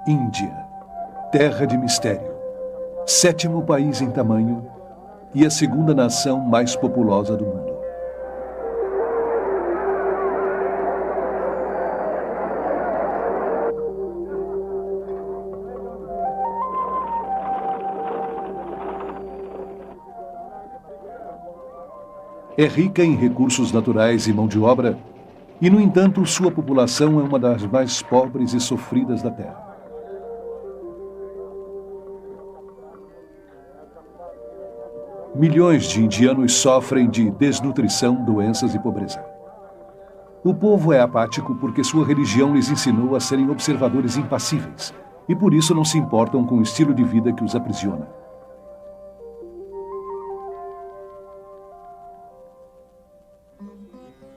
Índia, terra de mistério, 7º país em tamanho e a 2ª nação mais populosa do mundo. É rica em recursos naturais e mão de obra, e, no entanto, sua população é uma das mais pobres e sofridas da Terra. Milhões de indianos sofrem de desnutrição, doenças e pobreza. O povo é apático porque sua religião lhes ensinou a serem observadores impassíveis, e por isso não se importam com o estilo de vida que os aprisiona.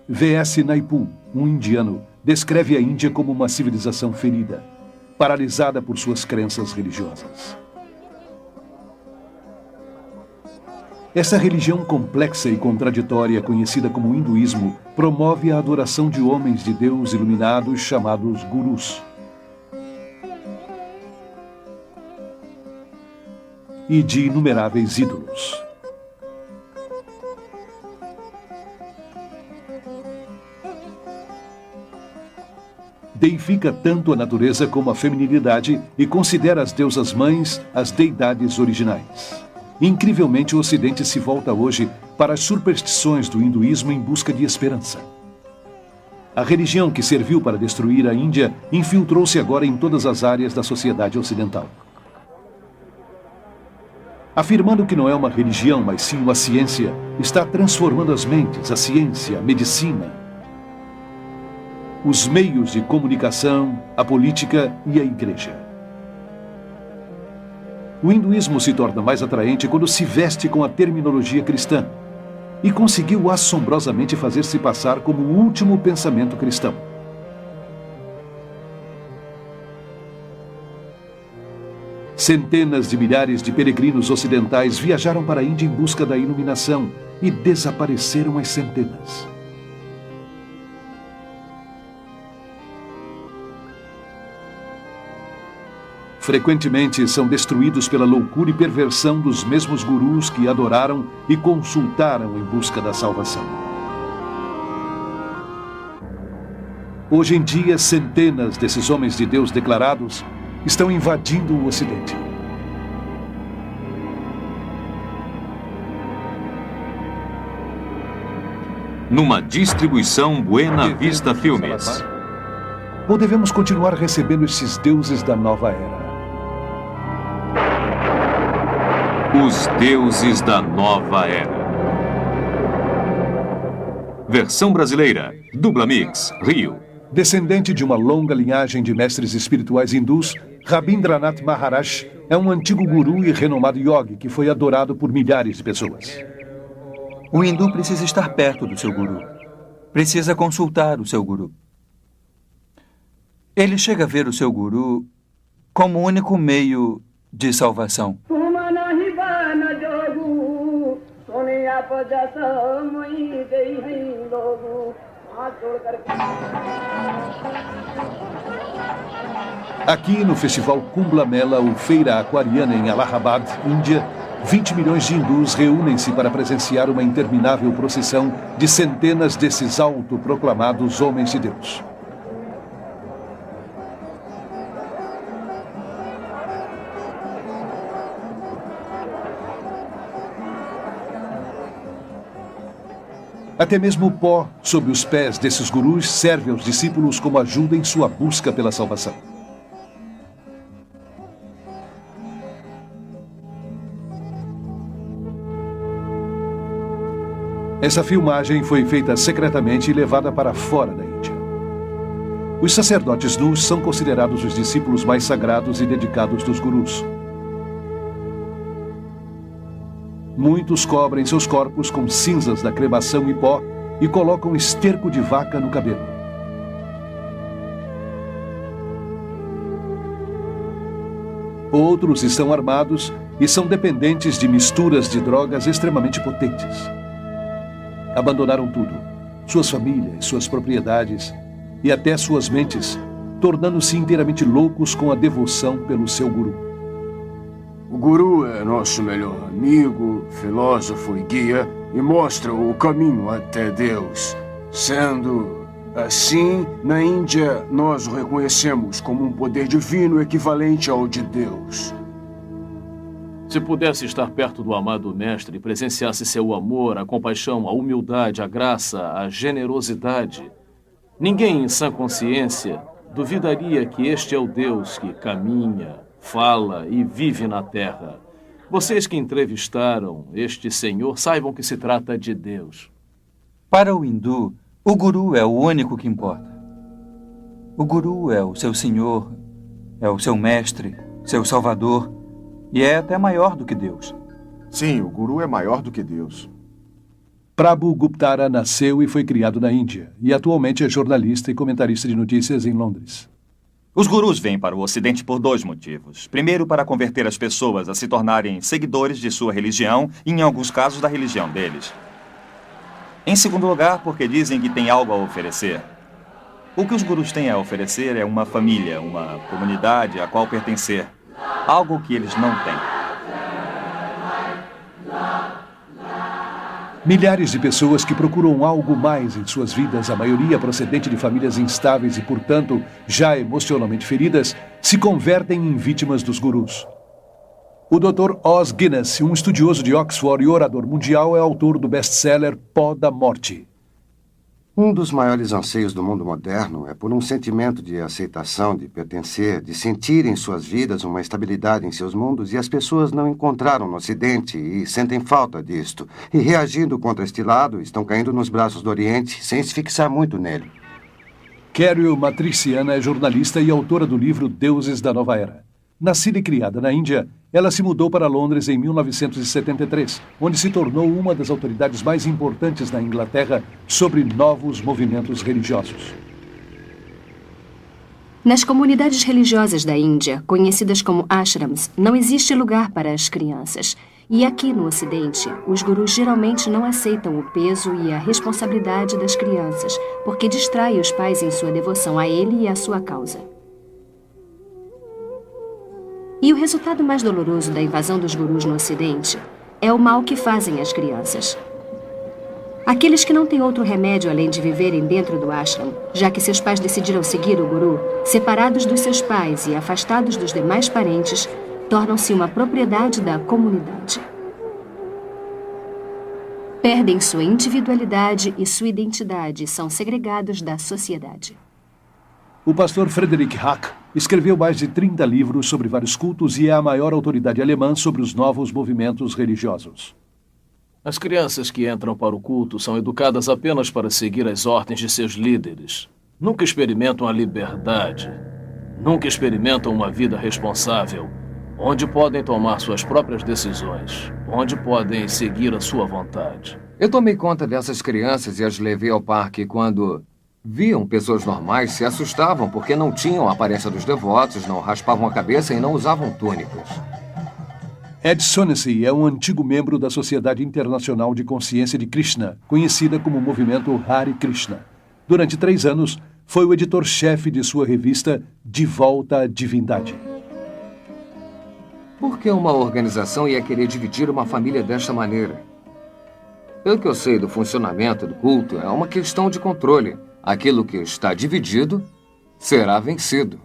V.S. Naipaul, um indiano, descreve a Índia como uma civilização ferida, paralisada por suas crenças religiosas. Essa religião complexa e contraditória, conhecida como hinduísmo, promove a adoração de homens de Deus iluminados chamados gurus. E de inumeráveis ídolos. Deifica tanto a natureza como a feminilidade e considera as deusas mães as deidades originais. Incrivelmente, o Ocidente se volta hoje para as superstições do hinduísmo em busca de esperança. A religião que serviu para destruir a Índia infiltrou-se agora em todas as áreas da sociedade ocidental. Afirmando que não é uma religião, mas sim uma ciência, está transformando as mentes, a ciência, a medicina, os meios de comunicação, a política e a igreja. O hinduísmo se torna mais atraente quando se veste com a terminologia cristã e conseguiu assombrosamente fazer-se passar como o último pensamento cristão. Centenas de milhares de peregrinos ocidentais viajaram para a Índia em busca da iluminação e desapareceram às centenas. Frequentemente são destruídos pela loucura e perversão dos mesmos gurus que adoraram e consultaram em busca da salvação. Hoje em dia, centenas desses homens de Deus declarados estão invadindo o Ocidente. Numa distribuição Buena Vista Filmes. Ou devemos continuar recebendo esses deuses da nova era? Os Deuses da Nova Era. Versão brasileira, Dubla Mix, Rio. Descendente de uma longa linhagem de mestres espirituais hindus, Rabindranath Maharaj é um antigo guru e renomado yogi que foi adorado por milhares de pessoas. O hindu precisa estar perto do seu guru. Precisa consultar o seu guru. Ele chega a ver o seu guru como o único meio de salvação. Aqui no Festival Kumbh Mela, ou Feira Aquariana em Allahabad, Índia, 20 milhões de hindus reúnem-se para presenciar uma interminável procissão de centenas desses autoproclamados homens de Deus. Até mesmo o pó sob os pés desses gurus serve aos discípulos como ajuda em sua busca pela salvação. Essa filmagem foi feita secretamente e levada para fora da Índia. Os sacerdotes nus são considerados os discípulos mais sagrados e dedicados dos gurus. Muitos cobrem seus corpos com cinzas da cremação e pó e colocam esterco de vaca no cabelo. Outros estão armados e são dependentes de misturas de drogas extremamente potentes. Abandonaram tudo, suas famílias, suas propriedades e até suas mentes, tornando-se inteiramente loucos com a devoção pelo seu guru. O guru é nosso melhor amigo, filósofo e guia e mostra o caminho até Deus. Sendo assim, na Índia, nós o reconhecemos como um poder divino equivalente ao de Deus. Se pudesse estar perto do amado mestre e presenciasse seu amor, a compaixão, a humildade, a graça, a generosidade, ninguém em sã consciência duvidaria que este é o Deus que caminha, fala e vive na terra. Vocês que entrevistaram este senhor saibam que se trata de Deus. Para o hindu, o guru é o único que importa. O guru é o seu senhor, é o seu mestre, seu salvador, e é até maior do que Deus. Sim, o guru é maior do que Deus. Prabhu Guptara nasceu e foi criado na Índia, e atualmente é jornalista e comentarista de notícias em Londres. Os gurus vêm para o Ocidente por 2 motivos. Primeiro, para converter as pessoas a se tornarem seguidores de sua religião e, em alguns casos, da religião deles. Em segundo lugar, porque dizem que têm algo a oferecer. O que os gurus têm a oferecer é uma família, uma comunidade a qual pertencer. Algo que eles não têm. Milhares de pessoas que procuram algo mais em suas vidas, a maioria procedente de famílias instáveis e, portanto, já emocionalmente feridas, se convertem em vítimas dos gurus. O Dr. Os Guinness, um estudioso de Oxford e orador mundial, é autor do best-seller Pó da Morte. Um dos maiores anseios do mundo moderno é por um sentimento de aceitação, de pertencer, de sentir em suas vidas uma estabilidade em seus mundos, e as pessoas não encontraram no Ocidente e sentem falta disto. E reagindo contra este lado, estão caindo nos braços do Oriente sem se fixar muito nele. Carol Matriciana é jornalista e autora do livro Deuses da Nova Era. Nascida e criada na Índia, ela se mudou para Londres em 1973, onde se tornou uma das autoridades mais importantes na Inglaterra sobre novos movimentos religiosos. Nas comunidades religiosas da Índia, conhecidas como ashrams, não existe lugar para as crianças. E aqui no Ocidente, os gurus geralmente não aceitam o peso e a responsabilidade das crianças, porque distrai os pais em sua devoção a ele e à sua causa. E o resultado mais doloroso da invasão dos gurus no Ocidente é o mal que fazem às crianças. Aqueles que não têm outro remédio além de viverem dentro do ashram, já que seus pais decidiram seguir o guru, separados dos seus pais e afastados dos demais parentes, tornam-se uma propriedade da comunidade. Perdem sua individualidade e sua identidade e são segregados da sociedade. O pastor Frederick Hack escreveu mais de 30 livros sobre vários cultos e é a maior autoridade alemã sobre os novos movimentos religiosos. As crianças que entram para o culto são educadas apenas para seguir as ordens de seus líderes. Nunca experimentam a liberdade. Nunca experimentam uma vida responsável, onde podem tomar suas próprias decisões, onde podem seguir a sua vontade. Eu tomei conta dessas crianças e as levei ao parque quando viam pessoas normais, se assustavam porque não tinham a aparência dos devotos, não raspavam a cabeça e não usavam túnicos. Ed Sonessey é um antigo membro da Sociedade Internacional de Consciência de Krishna, conhecida como Movimento Hare Krishna. Durante 3 anos, foi o editor-chefe de sua revista De Volta à Divindade. Por que uma organização ia querer dividir uma família desta maneira? Pelo que eu sei do funcionamento do culto, é uma questão de controle. Aquilo que está dividido será vencido.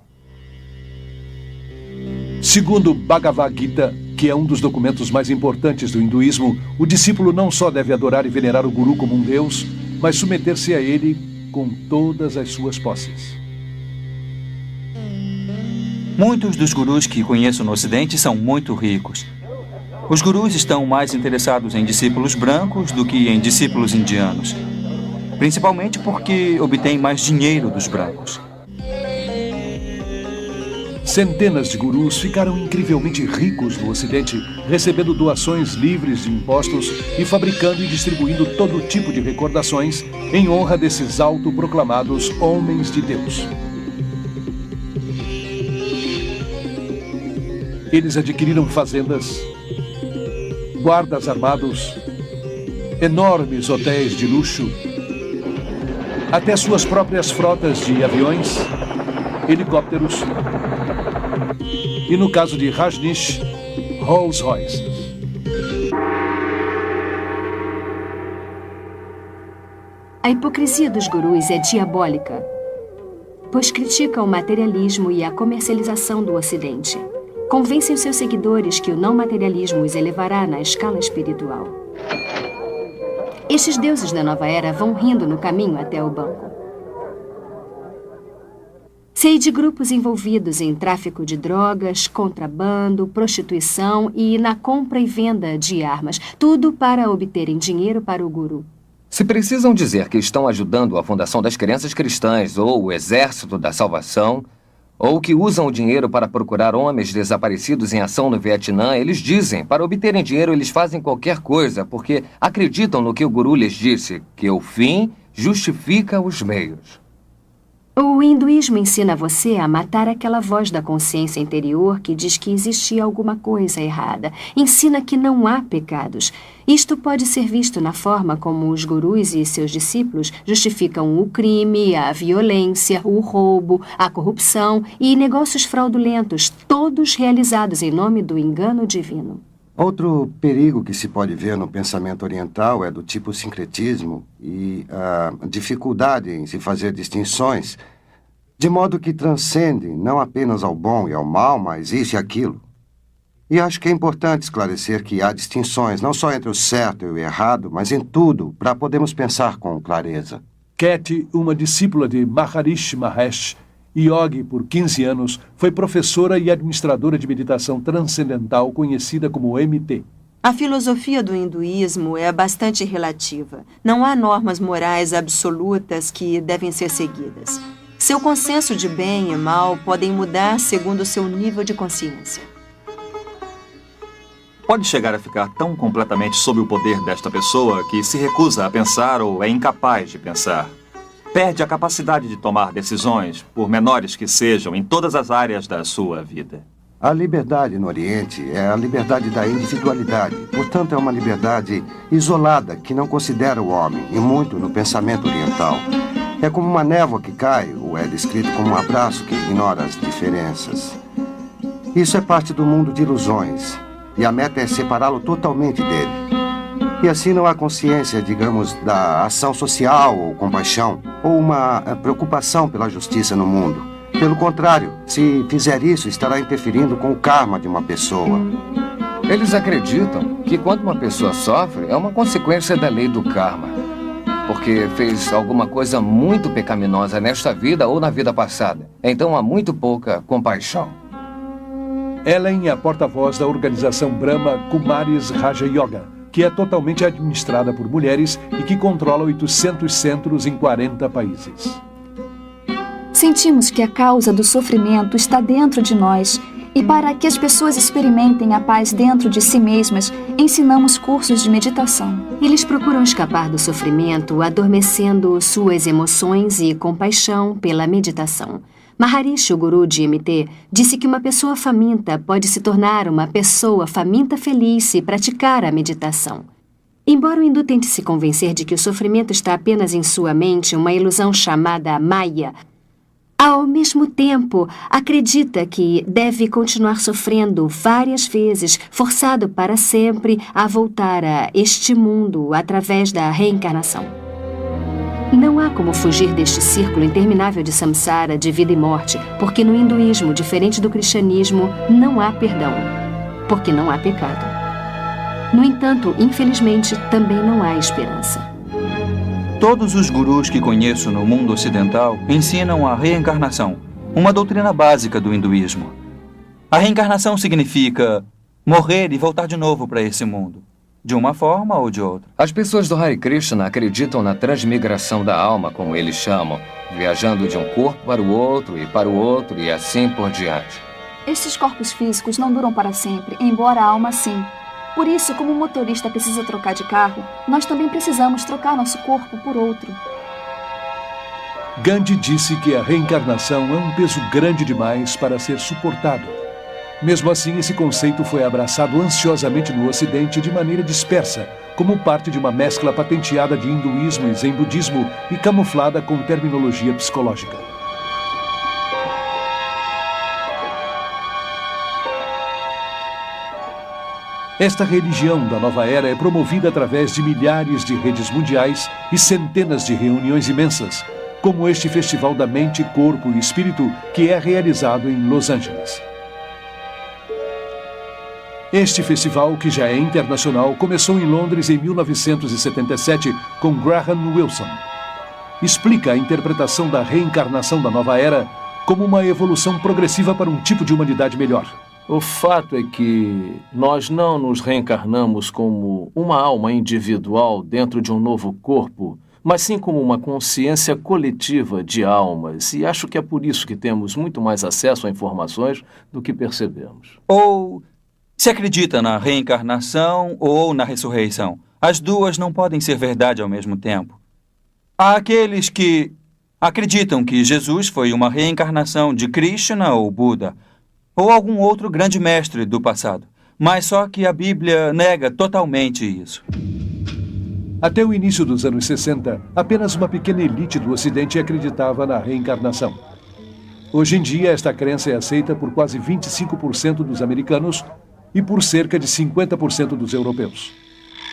Segundo Bhagavad Gita, que é um dos documentos mais importantes do hinduísmo, o discípulo não só deve adorar e venerar o guru como um deus, mas submeter-se a ele com todas as suas posses. Muitos dos gurus que conheço no Ocidente são muito ricos. Os gurus estão mais interessados em discípulos brancos do que em discípulos indianos. Principalmente porque obtêm mais dinheiro dos brancos. Centenas de gurus ficaram incrivelmente ricos no Ocidente, recebendo doações livres de impostos e fabricando e distribuindo todo tipo de recordações em honra desses autoproclamados homens de Deus. Eles adquiriram fazendas, guardas armados, enormes hotéis de luxo, até suas próprias frotas de aviões helicópteros e, no caso de Rajneesh, Rolls Royces. A hipocrisia dos gurus é diabólica, pois criticam o materialismo e a comercialização do Ocidente. Convencem os seus seguidores que o não materialismo os elevará na escala espiritual. Estes deuses da nova era vão rindo no caminho até o banco. Sei de grupos envolvidos em tráfico de drogas, contrabando, prostituição e na compra e venda de armas, tudo para obterem dinheiro para o guru. Se precisam dizer que estão ajudando a fundação das crianças cristãs ou o exército da salvação, ou que usam o dinheiro para procurar homens desaparecidos em ação no Vietnã, eles dizem, para obterem dinheiro eles fazem qualquer coisa, porque acreditam no que o guru lhes disse, que o fim justifica os meios. O hinduísmo ensina você a matar aquela voz da consciência interior que diz que existia alguma coisa errada. Ensina que não há pecados. Isto pode ser visto na forma como os gurus e seus discípulos justificam o crime, a violência, o roubo, a corrupção e negócios fraudulentos, todos realizados em nome do engano divino. Outro perigo que se pode ver no pensamento oriental é do tipo sincretismo e a dificuldade em se fazer distinções, de modo que transcende não apenas ao bom e ao mal, mas isso e aquilo. E acho que é importante esclarecer que há distinções não só entre o certo e o errado, mas em tudo, para podermos pensar com clareza. Cat, uma discípula de Maharishi Mahesh, Yogi por 15 anos, foi professora e administradora de meditação transcendental conhecida como MT. A filosofia do hinduísmo é bastante relativa. Não há normas morais absolutas que devem ser seguidas. Seu consenso de bem e mal podem mudar segundo o seu nível de consciência. Pode chegar a ficar tão completamente sob o poder desta pessoa que se recusa a pensar ou é incapaz de pensar. Perde a capacidade de tomar decisões, por menores que sejam, em todas as áreas da sua vida. A liberdade no Oriente é a liberdade da individualidade. Portanto, é uma liberdade isolada que não considera o homem, e muito no pensamento oriental. É como uma névoa que cai, ou é descrito como um abraço que ignora as diferenças. Isso é parte do mundo de ilusões, e a meta é separá-lo totalmente dele. E assim não há consciência, digamos, da ação social ou compaixão, ou uma preocupação pela justiça no mundo. Pelo contrário, se fizer isso, estará interferindo com o karma de uma pessoa. Eles acreditam que quando uma pessoa sofre, é uma consequência da lei do karma, porque fez alguma coisa muito pecaminosa nesta vida ou na vida passada. Então há muito pouca compaixão. Ellen é a porta-voz da organização Brahma Kumaris Raja Yoga, que é totalmente administrada por mulheres e que controla 800 centros em 40 países. Sentimos que a causa do sofrimento está dentro de nós e para que as pessoas experimentem a paz dentro de si mesmas, ensinamos cursos de meditação. Eles procuram escapar do sofrimento, adormecendo suas emoções e compaixão pela meditação. Maharishi, o guru de MT, disse que uma pessoa faminta pode se tornar uma pessoa faminta feliz se praticar a meditação. Embora o hindu tente se convencer de que o sofrimento está apenas em sua mente, uma ilusão chamada Maya, ao mesmo tempo, acredita que deve continuar sofrendo várias vezes, forçado para sempre a voltar a este mundo através da reencarnação. Não há como fugir deste círculo interminável de samsara, de vida e morte, porque no hinduísmo, diferente do cristianismo, não há perdão, porque não há pecado. No entanto, infelizmente, também não há esperança. Todos os gurus que conheço no mundo ocidental ensinam a reencarnação, uma doutrina básica do hinduísmo. A reencarnação significa morrer e voltar de novo para esse mundo, de uma forma ou de outra. As pessoas do Hare Krishna acreditam na transmigração da alma, como eles chamam, viajando de um corpo para o outro e assim por diante. Estes corpos físicos não duram para sempre, embora a alma sim. Por isso, como o motorista precisa trocar de carro, nós também precisamos trocar nosso corpo por outro. Gandhi disse que a reencarnação é um peso grande demais para ser suportado. Mesmo assim, esse conceito foi abraçado ansiosamente no Ocidente de maneira dispersa, como parte de uma mescla patenteada de hinduísmo e zen budismo e camuflada com terminologia psicológica. Esta religião da nova era é promovida através de milhares de redes mundiais e centenas de reuniões imensas, como este Festival da Mente, Corpo e Espírito, que é realizado em Los Angeles. Este festival, que já é internacional, começou em Londres em 1977 com Graham Wilson. Explica a interpretação da reencarnação da nova era como uma evolução progressiva para um tipo de humanidade melhor. O fato é que nós não nos reencarnamos como uma alma individual dentro de um novo corpo, mas sim como uma consciência coletiva de almas. E acho que é por isso que temos muito mais acesso a informações do que percebemos. Ou se acredita na reencarnação ou na ressurreição. As duas não podem ser verdade ao mesmo tempo. Há aqueles que acreditam que Jesus foi uma reencarnação de Krishna ou Buda, ou algum outro grande mestre do passado. Mas só que a Bíblia nega totalmente isso. Até o início dos anos 60, apenas uma pequena elite do Ocidente acreditava na reencarnação. Hoje em dia, esta crença é aceita por quase 25% dos americanos e por cerca de 50% dos europeus.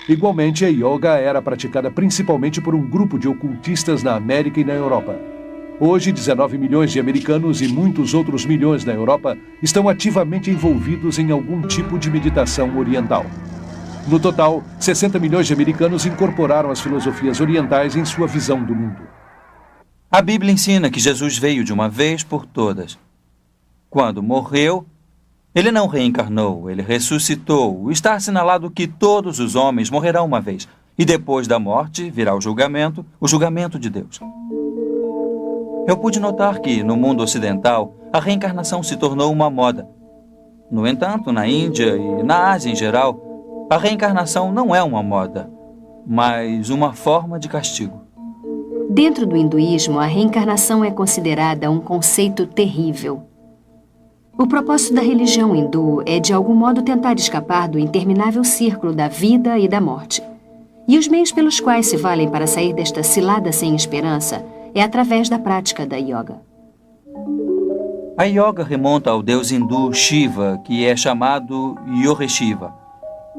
Igualmente, a yoga era praticada principalmente por um grupo de ocultistas na América e na Europa. Hoje, 19 milhões de americanos e muitos outros milhões na Europa estão ativamente envolvidos em algum tipo de meditação oriental. No total, 60 milhões de americanos incorporaram as filosofias orientais em sua visão do mundo. A Bíblia ensina que Jesus veio de uma vez por todas. Quando morreu, ele não reencarnou, ele ressuscitou. Está assinalado que todos os homens morrerão uma vez. E depois da morte virá o julgamento de Deus. Eu pude notar que, no mundo ocidental, a reencarnação se tornou uma moda. No entanto, na Índia e na Ásia em geral, a reencarnação não é uma moda, mas uma forma de castigo. Dentro do hinduísmo, a reencarnação é considerada um conceito terrível. O propósito da religião hindu é, de algum modo, tentar escapar do interminável círculo da vida e da morte. E os meios pelos quais se valem para sair desta cilada sem esperança é através da prática da yoga. A yoga remonta ao deus hindu Shiva, que é chamado Yoga-Shiva,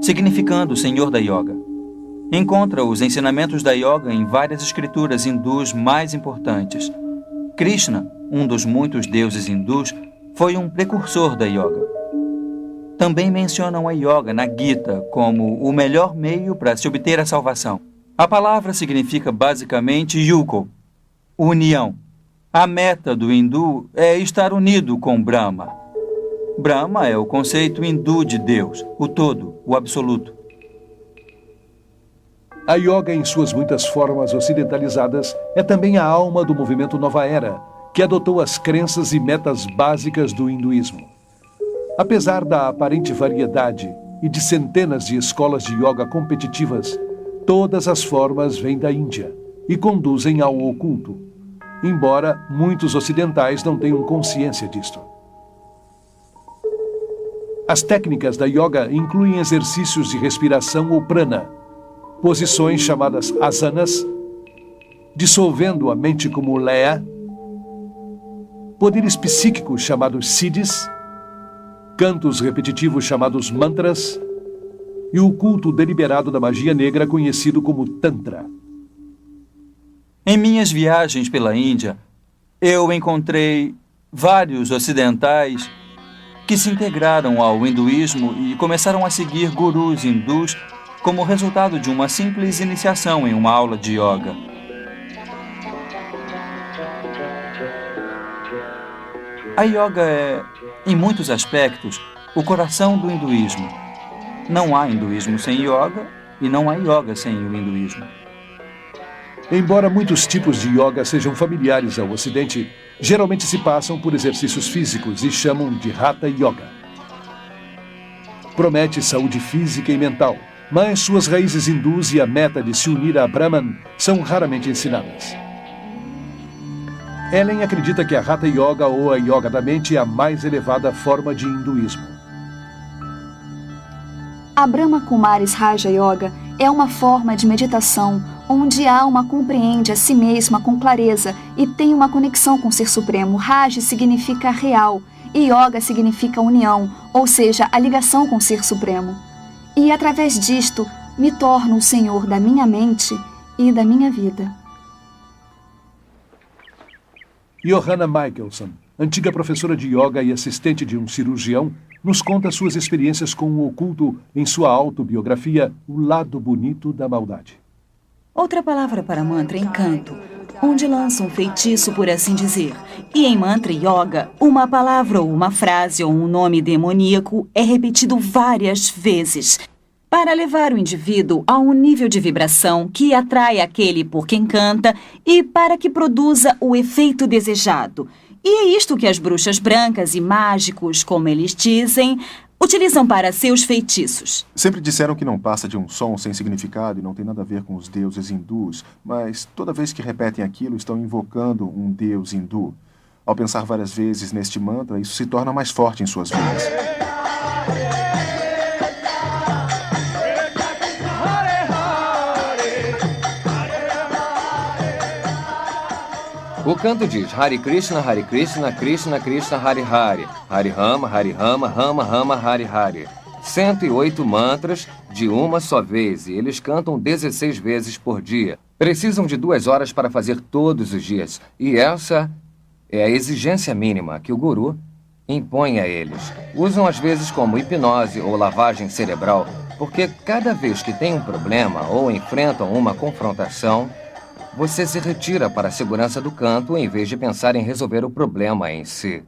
significando Senhor da Yoga. Encontra os ensinamentos da yoga em várias escrituras hindus mais importantes. Krishna, um dos muitos deuses hindus, foi um precursor da yoga. Também mencionam a yoga na Gita como o melhor meio para se obter a salvação. A palavra significa basicamente yuko, união. A meta do hindu é estar unido com Brahma. Brahma é o conceito hindu de Deus, o todo, o absoluto. A yoga, em suas muitas formas ocidentalizadas, é também a alma do movimento Nova Era, que adotou as crenças e metas básicas do hinduísmo. Apesar da aparente variedade e de centenas de escolas de yoga competitivas, todas as formas vêm da Índia e conduzem ao oculto, embora muitos ocidentais não tenham consciência disto. As técnicas da yoga incluem exercícios de respiração ou prana, posições chamadas asanas, dissolvendo a mente como leia, poderes psíquicos chamados siddhis, cantos repetitivos chamados mantras e o culto deliberado da magia negra conhecido como Tantra. Em minhas viagens pela Índia, eu encontrei vários ocidentais que se integraram ao hinduísmo e começaram a seguir gurus hindus como resultado de uma simples iniciação em uma aula de yoga. A yoga é, em muitos aspectos, o coração do hinduísmo. Não há hinduísmo sem yoga e não há yoga sem o hinduísmo. Embora muitos tipos de yoga sejam familiares ao Ocidente, geralmente se passam por exercícios físicos e chamam de Hatha Yoga. Promete saúde física e mental, mas suas raízes hindus e a meta de se unir a Brahman são raramente ensinadas. Ellen acredita que a Hatha Yoga ou a Yoga da Mente é a mais elevada forma de hinduísmo. A Brahma Kumaris Raja Yoga é uma forma de meditação onde a alma compreende a si mesma com clareza e tem uma conexão com o Ser Supremo. Raja significa real e Yoga significa união, ou seja, a ligação com o Ser Supremo. E através disto, me torno o senhor da minha mente e da minha vida. Johanna Michelson, antiga professora de yoga e assistente de um cirurgião, nos conta suas experiências com o oculto em sua autobiografia O Lado Bonito da Maldade. Outra palavra para mantra é encanto, onde lança um feitiço, por assim dizer. E em mantra yoga, uma palavra ou uma frase ou um nome demoníaco é repetido várias vezes para levar o indivíduo a um nível de vibração que atrai aquele por quem canta e para que produza o efeito desejado. E é isto que as bruxas brancas e mágicos, como eles dizem, utilizam para seus feitiços. Sempre disseram que não passa de um som sem significado e não tem nada a ver com os deuses hindus, mas toda vez que repetem aquilo, estão invocando um deus hindu. Ao pensar várias vezes neste mantra, isso se torna mais forte em suas vidas. O canto diz Hare Krishna, Krishna Krishna, Hare Hare, Hare Rama, Rama Rama, Hare Hare. 108 mantras de uma só vez e eles cantam 16 vezes por dia. Precisam de 2 horas para fazer todos os dias e essa é a exigência mínima que o guru impõe a eles. Usam às vezes como hipnose ou lavagem cerebral, porque cada vez que tem um problema ou enfrentam uma confrontação, você se retira para a segurança do canto em vez de pensar em resolver o problema em si.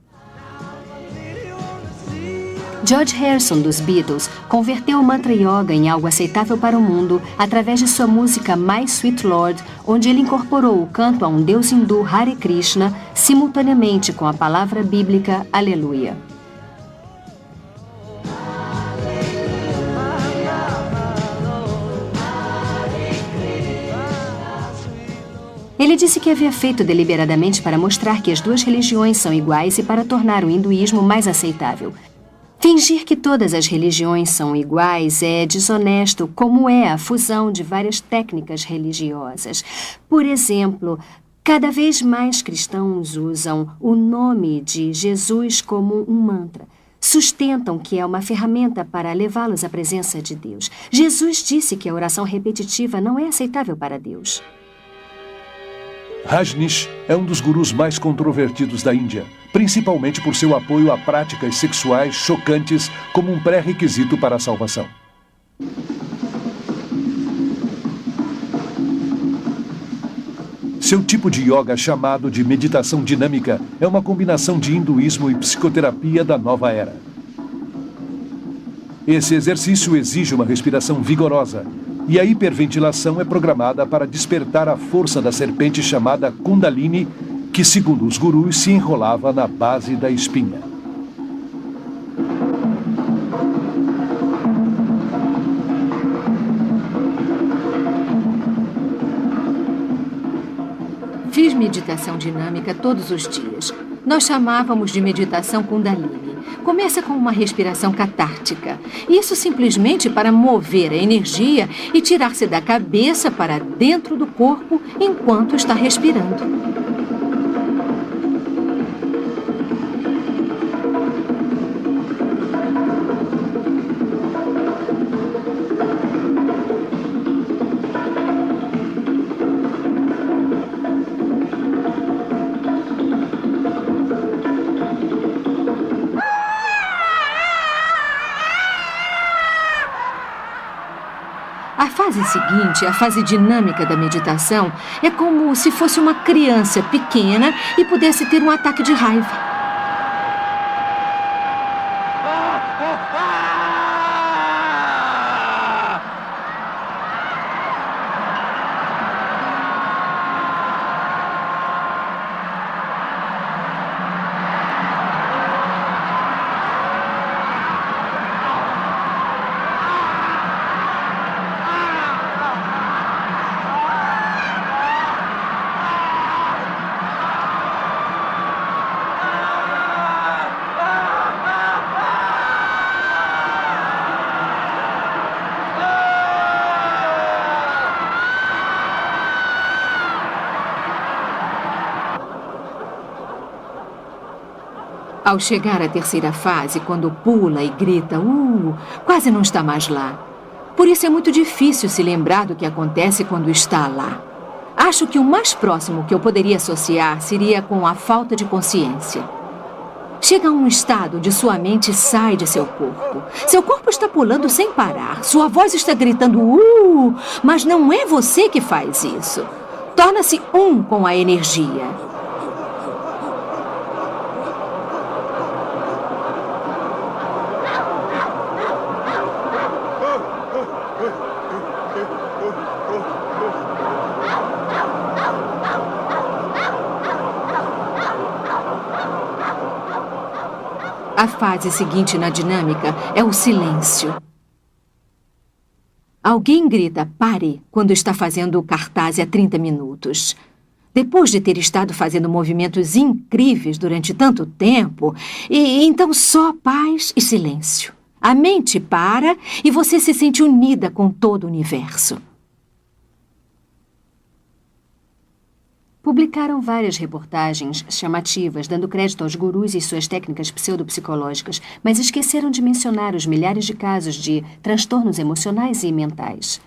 George Harrison, dos Beatles, converteu o mantra yoga em algo aceitável para o mundo através de sua música My Sweet Lord, onde ele incorporou o canto a um deus hindu Hare Krishna simultaneamente com a palavra bíblica Aleluia. Ele disse que havia feito deliberadamente para mostrar que as duas religiões são iguais e para tornar o hinduísmo mais aceitável. Fingir que todas as religiões são iguais é desonesto, como é a fusão de várias técnicas religiosas. Por exemplo, cada vez mais cristãos usam o nome de Jesus como um mantra. Sustentam que é uma ferramenta para levá-los à presença de Deus. Jesus disse que a oração repetitiva não é aceitável para Deus. Rajneesh é um dos gurus mais controvertidos da Índia, principalmente por seu apoio a práticas sexuais chocantes como um pré-requisito para a salvação. Seu tipo de yoga, chamado de meditação dinâmica, é uma combinação de hinduísmo e psicoterapia da nova era. Esse exercício exige uma respiração vigorosa, e a hiperventilação é programada para despertar a força da serpente chamada Kundalini, que, segundo os gurus, se enrolava na base da espinha. Fiz meditação dinâmica todos os dias. Nós chamávamos de meditação Kundalini. Começa com uma respiração catártica. Isso simplesmente para mover a energia e tirar-se da cabeça para dentro do corpo enquanto está respirando. A fase seguinte, a fase dinâmica da meditação, é como se fosse uma criança pequena e pudesse ter um ataque de raiva. Ao chegar à terceira fase, quando pula e grita, quase não está mais lá. Por isso é muito difícil se lembrar do que acontece quando está lá. Acho que o mais próximo que eu poderia associar seria com a falta de consciência. Chega a um estado onde sua mente sai de seu corpo. Seu corpo está pulando sem parar. Sua voz está gritando, mas não é você que faz isso. Torna-se um com a energia. A fase seguinte na dinâmica é o silêncio. Alguém grita "pare" quando está fazendo o cartaz há 30 minutos. Depois de ter estado fazendo movimentos incríveis durante tanto tempo, e então só paz e silêncio. A mente para e você se sente unida com todo o universo. Publicaram várias reportagens chamativas, dando crédito aos gurus e suas técnicas pseudopsicológicas, mas esqueceram de mencionar os milhares de casos de transtornos emocionais e mentais.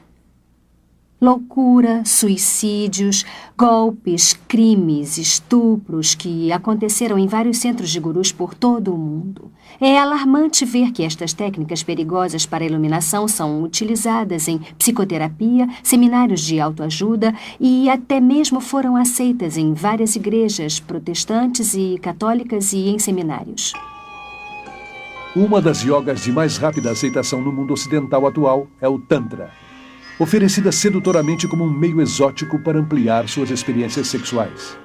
Loucura, suicídios, golpes, crimes, estupros que aconteceram em vários centros de gurus por todo o mundo. É alarmante ver que estas técnicas perigosas para a iluminação são utilizadas em psicoterapia, seminários de autoajuda e até mesmo foram aceitas em várias igrejas protestantes e católicas e em seminários. Uma das yogas de mais rápida aceitação no mundo ocidental atual é o Tantra, oferecida sedutoramente como um meio exótico para ampliar suas experiências sexuais.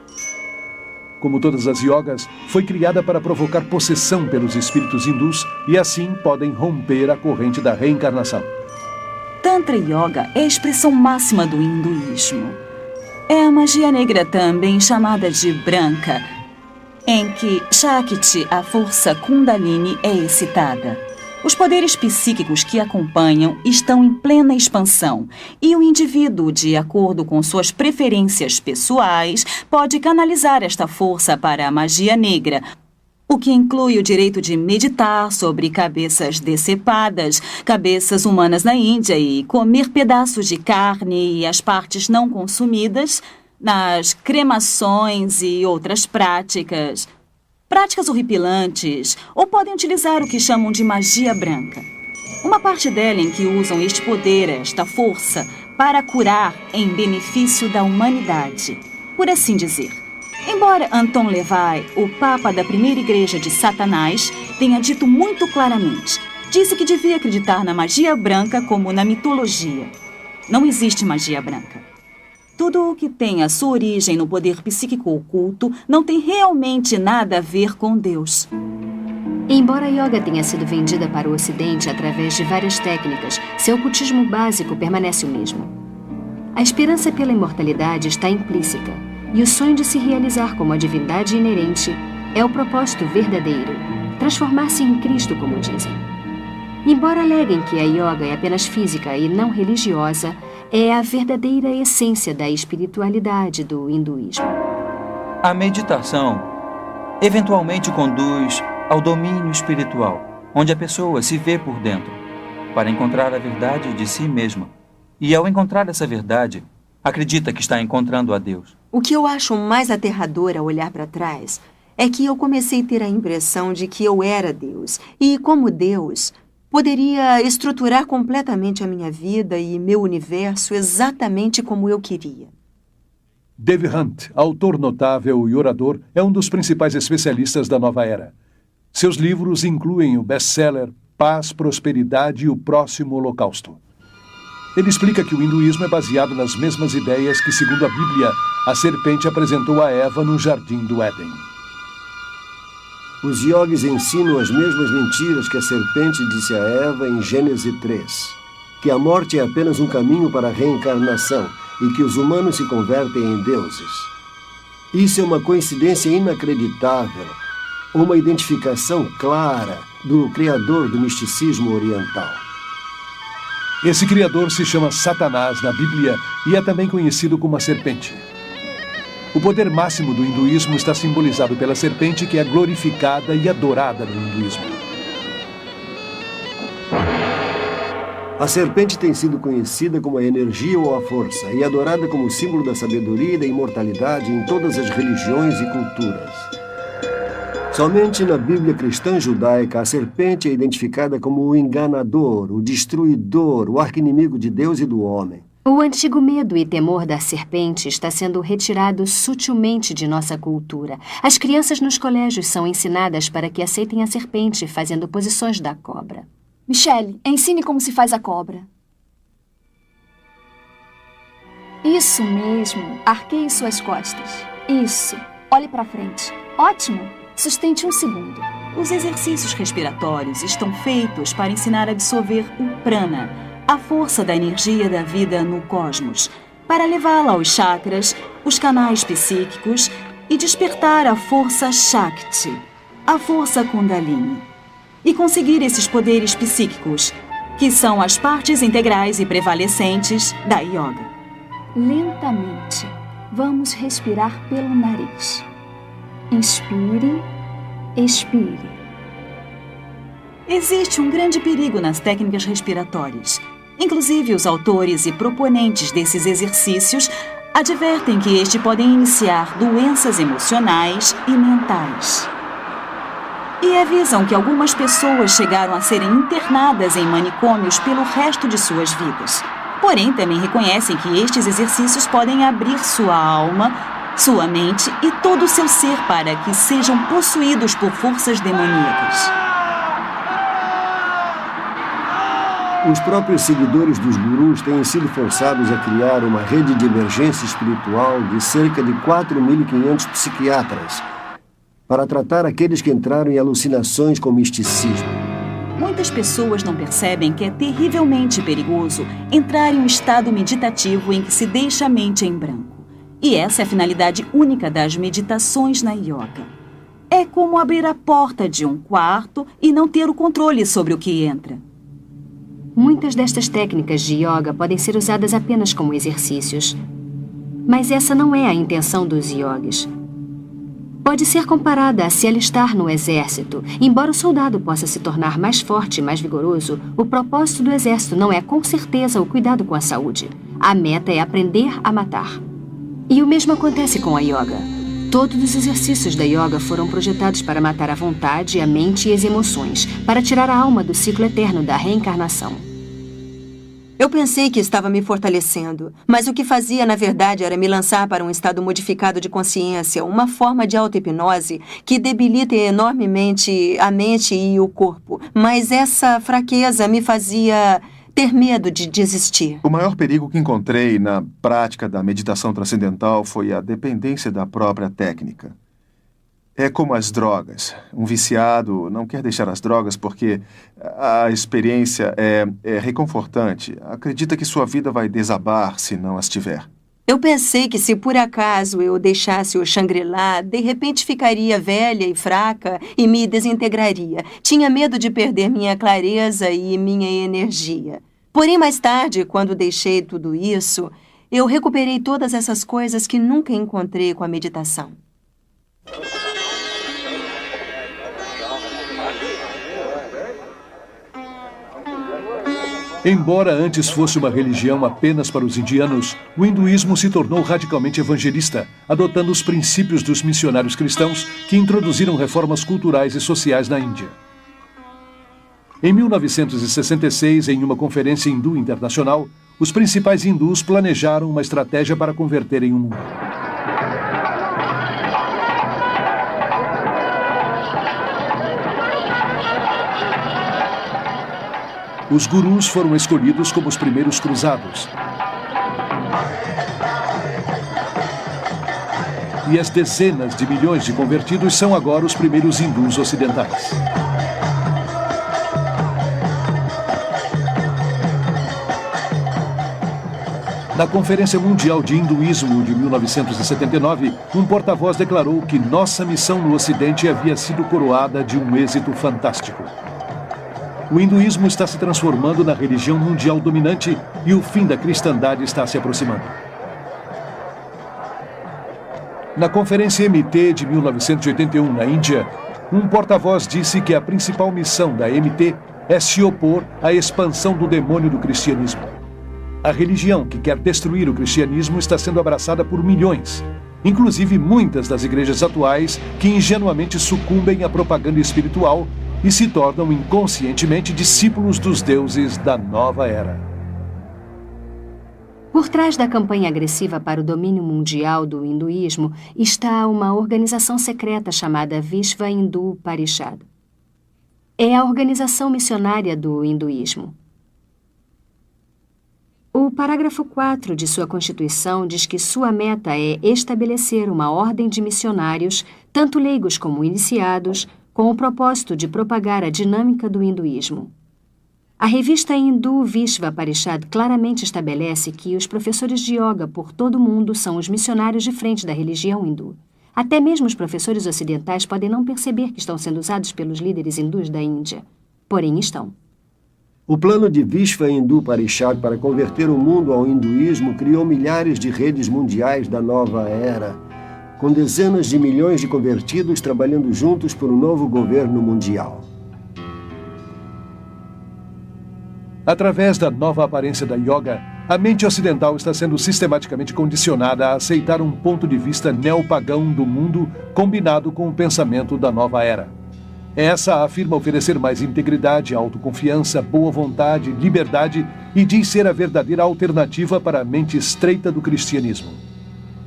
Como todas as yogas, foi criada para provocar possessão pelos espíritos hindus e assim podem romper a corrente da reencarnação. Tantra Yoga é a expressão máxima do hinduísmo. É a magia negra também chamada de branca, em que Shakti, a força Kundalini, é excitada. Os poderes psíquicos que acompanham estão em plena expansão e o indivíduo, de acordo com suas preferências pessoais, pode canalizar esta força para a magia negra, o que inclui o direito de meditar sobre cabeças decepadas, cabeças humanas na Índia e comer pedaços de carne e as partes não consumidas nas cremações e outras práticas horripilantes, ou podem utilizar o que chamam de magia branca. Uma parte dela em que usam este poder, esta força, para curar em benefício da humanidade, por assim dizer. Embora Anton LaVey, o Papa da primeira igreja de Satanás, tenha dito muito claramente, disse que devia acreditar na magia branca como na mitologia. Não existe magia branca. Tudo o que tem a sua origem no poder psíquico oculto não tem realmente nada a ver com Deus. Embora a yoga tenha sido vendida para o Ocidente através de várias técnicas, seu ocultismo básico permanece o mesmo. A esperança pela imortalidade está implícita, e o sonho de se realizar como a divindade inerente é o propósito verdadeiro, transformar-se em Cristo, como dizem. Embora aleguem que a yoga é apenas física e não religiosa, é a verdadeira essência da espiritualidade do hinduísmo. A meditação eventualmente conduz ao domínio espiritual, onde a pessoa se vê por dentro, para encontrar a verdade de si mesma. E ao encontrar essa verdade, acredita que está encontrando a Deus. O que eu acho mais aterrador ao olhar para trás é que eu comecei a ter a impressão de que eu era Deus. E como Deus, poderia estruturar completamente a minha vida e meu universo exatamente como eu queria. Dave Hunt, autor notável e orador, é um dos principais especialistas da nova era. Seus livros incluem o best-seller Paz, Prosperidade e o Próximo Holocausto. Ele explica que o hinduísmo é baseado nas mesmas ideias que, segundo a Bíblia, a serpente apresentou a Eva no Jardim do Éden. Os yogis ensinam as mesmas mentiras que a serpente disse a Eva em Gênesis 3. Que a morte é apenas um caminho para a reencarnação e que os humanos se convertem em deuses. Isso é uma coincidência inacreditável, uma identificação clara do criador do misticismo oriental. Esse criador se chama Satanás na Bíblia e é também conhecido como a serpente. O poder máximo do hinduísmo está simbolizado pela serpente, que é glorificada e adorada no hinduísmo. A serpente tem sido conhecida como a energia ou a força e adorada como símbolo da sabedoria e da imortalidade em todas as religiões e culturas. Somente na Bíblia cristã judaica, a serpente é identificada como o enganador, o destruidor, o arqui-inimigo de Deus e do homem. O antigo medo e temor da serpente está sendo retirado sutilmente de nossa cultura. As crianças nos colégios são ensinadas para que aceitem a serpente, fazendo posições da cobra. Michelle, ensine como se faz a cobra. Isso mesmo. Arqueie suas costas. Isso. Olhe para frente. Ótimo. Sustente 1 segundo. Os exercícios respiratórios estão feitos para ensinar a absorver o prana, a força da energia da vida no cosmos, para levá-la aos chakras, os canais psíquicos e despertar a força Shakti, a força Kundalini, e conseguir esses poderes psíquicos, que são as partes integrais e prevalecentes da yoga. Lentamente, vamos respirar pelo nariz. Inspire, expire. Existe um grande perigo nas técnicas respiratórias. Inclusive, os autores e proponentes desses exercícios advertem que estes podem iniciar doenças emocionais e mentais. E avisam que algumas pessoas chegaram a serem internadas em manicômios pelo resto de suas vidas. Porém, também reconhecem que estes exercícios podem abrir sua alma, sua mente e todo o seu ser para que sejam possuídos por forças demoníacas. Os próprios seguidores dos gurus têm sido forçados a criar uma rede de emergência espiritual de cerca de 4.500 psiquiatras para tratar aqueles que entraram em alucinações com misticismo. Muitas pessoas não percebem que é terrivelmente perigoso entrar em um estado meditativo em que se deixa a mente em branco. E essa é a finalidade única das meditações na yoga. É como abrir a porta de um quarto e não ter o controle sobre o que entra. Muitas destas técnicas de yoga podem ser usadas apenas como exercícios. Mas essa não é a intenção dos yogis. Pode ser comparada a se alistar no exército. Embora o soldado possa se tornar mais forte e mais vigoroso, o propósito do exército não é, com certeza, o cuidado com a saúde. A meta é aprender a matar. E o mesmo acontece com a yoga. Todos os exercícios da yoga foram projetados para matar a vontade, a mente e as emoções, para tirar a alma do ciclo eterno da reencarnação. Eu pensei que estava me fortalecendo, mas o que fazia, na verdade, era me lançar para um estado modificado de consciência, uma forma de auto-hipnose que debilita enormemente a mente e o corpo. Mas essa fraqueza me fazia ter medo de desistir. O maior perigo que encontrei na prática da meditação transcendental foi a dependência da própria técnica. É como as drogas. Um viciado não quer deixar as drogas porque a experiência é reconfortante. Acredita que sua vida vai desabar se não as tiver. Eu pensei que se por acaso eu deixasse o Shangri-La, de repente ficaria velha e fraca e me desintegraria. Tinha medo de perder minha clareza e minha energia. Porém, mais tarde, quando deixei tudo isso, eu recuperei todas essas coisas que nunca encontrei com a meditação. Embora antes fosse uma religião apenas para os indianos, o hinduísmo se tornou radicalmente evangelista, adotando os princípios dos missionários cristãos que introduziram reformas culturais e sociais na Índia. Em 1966, em uma conferência hindu internacional, os principais hindus planejaram uma estratégia para converterem o mundo. Os gurus foram escolhidos como os primeiros cruzados. E as dezenas de milhões de convertidos são agora os primeiros hindus ocidentais. Na Conferência Mundial de Hinduísmo de 1979, um porta-voz declarou que nossa missão no Ocidente havia sido coroada de um êxito fantástico. O hinduísmo está se transformando na religião mundial dominante e o fim da cristandade está se aproximando. Na Conferência MT de 1981, na Índia, um porta-voz disse que a principal missão da MT é se opor à expansão do demônio do cristianismo. A religião que quer destruir o cristianismo está sendo abraçada por milhões, inclusive muitas das igrejas atuais que ingenuamente sucumbem à propaganda espiritual e se tornam inconscientemente discípulos dos deuses da nova era. Por trás da campanha agressiva para o domínio mundial do hinduísmo está uma organização secreta chamada Vishva Hindu Parishad. É a organização missionária do hinduísmo. O parágrafo 4 de sua Constituição diz que sua meta é estabelecer uma ordem de missionários, tanto leigos como iniciados, com o propósito de propagar a dinâmica do hinduísmo. A revista Hindu Vishva Parishad claramente estabelece que os professores de yoga por todo o mundo são os missionários de frente da religião hindu. Até mesmo os professores ocidentais podem não perceber que estão sendo usados pelos líderes hindus da Índia. Porém, estão. O plano de Vishva Hindu Parishad para converter o mundo ao hinduísmo criou milhares de redes mundiais da nova era, com dezenas de milhões de convertidos trabalhando juntos por um novo governo mundial. Através da nova aparência da yoga, a mente ocidental está sendo sistematicamente condicionada a aceitar um ponto de vista neopagão do mundo combinado com o pensamento da nova era. Essa afirma oferecer mais integridade, autoconfiança, boa vontade, liberdade e diz ser a verdadeira alternativa para a mente estreita do cristianismo.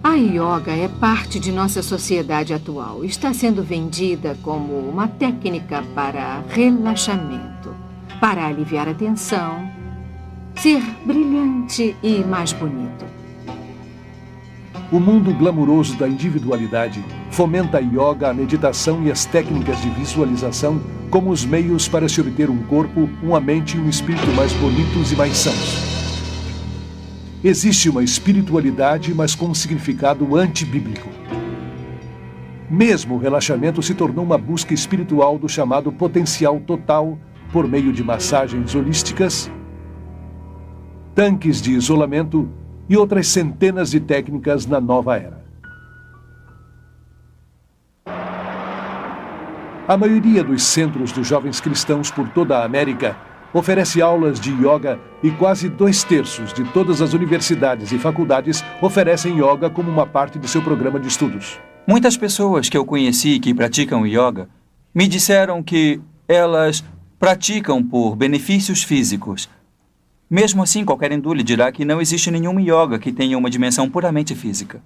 A yoga é parte de nossa sociedade atual. Está sendo vendida como uma técnica para relaxamento, para aliviar a tensão, ser brilhante e mais bonito. O mundo glamuroso da individualidade fomenta a yoga, a meditação e as técnicas de visualização como os meios para se obter um corpo, uma mente e um espírito mais bonitos e mais sãos. Existe uma espiritualidade, mas com um significado antibíblico. Mesmo o relaxamento se tornou uma busca espiritual do chamado potencial total por meio de massagens holísticas, tanques de isolamento e outras centenas de técnicas na nova era. A maioria dos centros dos jovens cristãos por toda a América oferece aulas de yoga e quase 2/3 de todas as universidades e faculdades oferecem yoga como uma parte de seu programa de estudos. Muitas pessoas que eu conheci que praticam yoga me disseram que elas praticam por benefícios físicos. Mesmo assim, qualquer hindu lhe dirá que não existe nenhum yoga que tenha uma dimensão puramente física.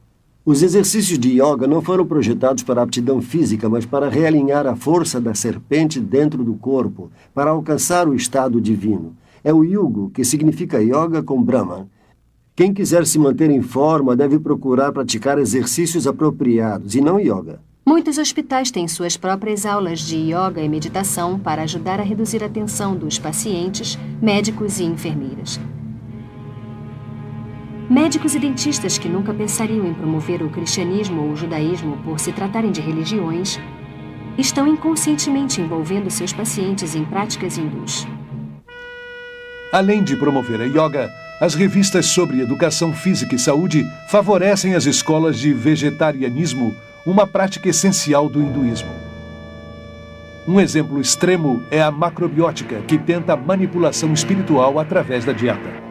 Os exercícios de yoga não foram projetados para aptidão física, mas para realinhar a força da serpente dentro do corpo, para alcançar o estado divino. É o yugo, que significa yoga com Brahman. Quem quiser se manter em forma deve procurar praticar exercícios apropriados e não yoga. Muitos hospitais têm suas próprias aulas de yoga e meditação para ajudar a reduzir a tensão dos pacientes, médicos e enfermeiras. Médicos e dentistas que nunca pensariam em promover o cristianismo ou o judaísmo por se tratarem de religiões, estão inconscientemente envolvendo seus pacientes em práticas hindus. Além de promover a yoga, as revistas sobre educação física e saúde favorecem as escolas de vegetarianismo, uma prática essencial do hinduísmo. Um exemplo extremo é a macrobiótica, que tenta a manipulação espiritual através da dieta.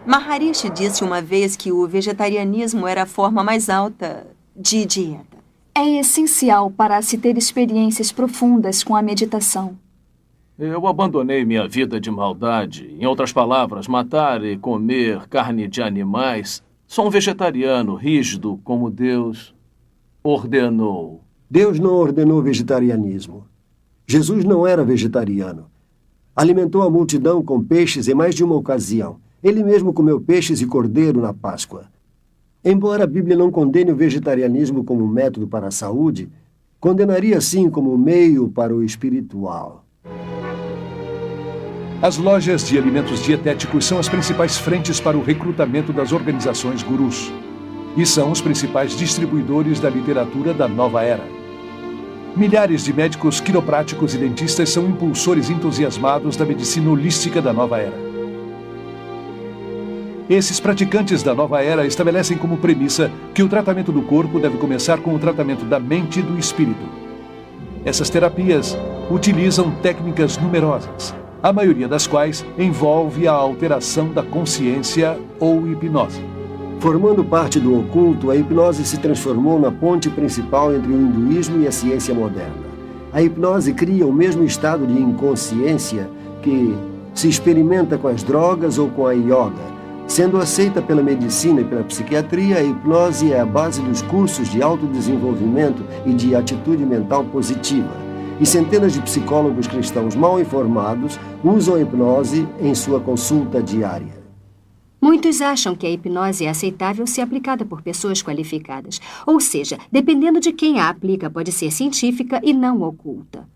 Maharishi disse uma vez que o vegetarianismo era a forma mais alta de dieta. É essencial para se ter experiências profundas com a meditação. Eu abandonei minha vida de maldade. Em outras palavras, matar e comer carne de animais. Sou um vegetariano rígido como Deus ordenou. Deus não ordenou vegetarianismo. Jesus não era vegetariano. Alimentou a multidão com peixes em mais de uma ocasião. Ele mesmo comeu peixes e cordeiro na Páscoa. Embora a Bíblia não condene o vegetarianismo como método para a saúde, condenaria sim como meio para o espiritual. As lojas de alimentos dietéticos são as principais frentes para o recrutamento das organizações gurus. E são os principais distribuidores da literatura da nova era. Milhares de médicos quiropráticos e dentistas são impulsores entusiasmados da medicina holística da nova era. Esses praticantes da nova era estabelecem como premissa que o tratamento do corpo deve começar com o tratamento da mente e do espírito. Essas terapias utilizam técnicas numerosas, a maioria das quais envolve a alteração da consciência ou hipnose. Formando parte do oculto, a hipnose se transformou na ponte principal entre o hinduísmo e a ciência moderna. A hipnose cria o mesmo estado de inconsciência que se experimenta com as drogas ou com a yoga. Sendo aceita pela medicina e pela psiquiatria, a hipnose é a base dos cursos de autodesenvolvimento e de atitude mental positiva. E centenas de psicólogos cristãos mal informados usam a hipnose em sua consulta diária. Muitos acham que a hipnose é aceitável se aplicada por pessoas qualificadas. Ou seja, dependendo de quem a aplica, pode ser científica e não oculta.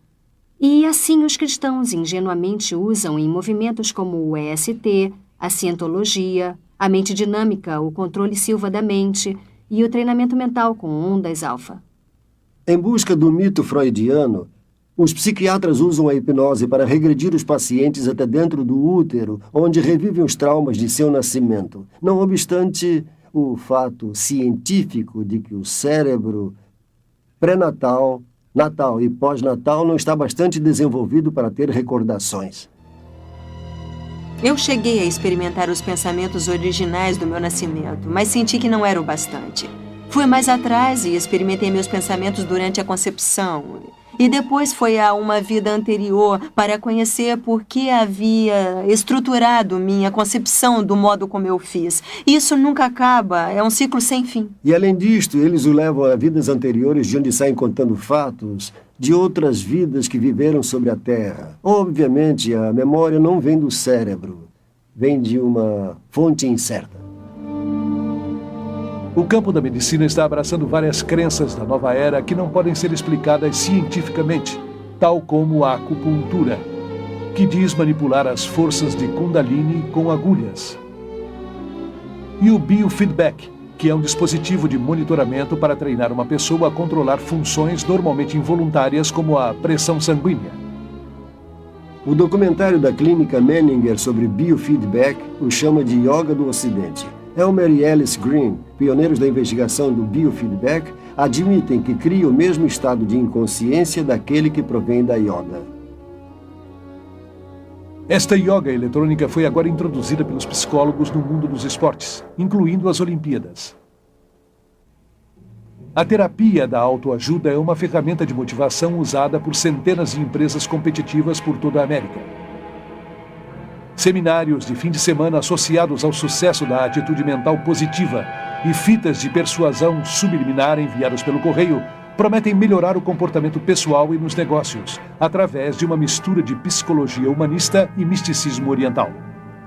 E assim os cristãos ingenuamente usam em movimentos como o EST, a cientologia, a mente dinâmica, o controle Silva da mente e o treinamento mental com ondas alfa. Em busca do mito freudiano, os psiquiatras usam a hipnose para regredir os pacientes até dentro do útero, onde revivem os traumas de seu nascimento. Não obstante o fato científico de que o cérebro pré-natal, natal e pós-natal não está bastante desenvolvido para ter recordações. Eu cheguei a experimentar os pensamentos originais do meu nascimento, mas senti que não era o bastante. Fui mais atrás e experimentei meus pensamentos durante a concepção. E depois foi a uma vida anterior para conhecer por que havia estruturado minha concepção do modo como eu fiz. Isso nunca acaba, é um ciclo sem fim. E além disto, eles o levam a vidas anteriores de onde saem contando fatos de outras vidas que viveram sobre a Terra. Obviamente, a memória não vem do cérebro, vem de uma fonte incerta. O campo da medicina está abraçando várias crenças da nova era que não podem ser explicadas cientificamente, tal como a acupuntura, que diz manipular as forças de Kundalini com agulhas. E o biofeedback, que é um dispositivo de monitoramento para treinar uma pessoa a controlar funções normalmente involuntárias, como a pressão sanguínea. O documentário da Clínica Menninger sobre biofeedback o chama de Yoga do Ocidente. Elmer e Alice Green, pioneiros da investigação do biofeedback, admitem que cria o mesmo estado de inconsciência daquele que provém da yoga. Esta yoga eletrônica foi agora introduzida pelos psicólogos no mundo dos esportes, incluindo as Olimpíadas. A terapia da autoajuda é uma ferramenta de motivação usada por centenas de empresas competitivas por toda a América. Seminários de fim de semana associados ao sucesso da atitude mental positiva e fitas de persuasão subliminar enviadas pelo correio prometem melhorar o comportamento pessoal e nos negócios, através de uma mistura de psicologia humanista e misticismo oriental.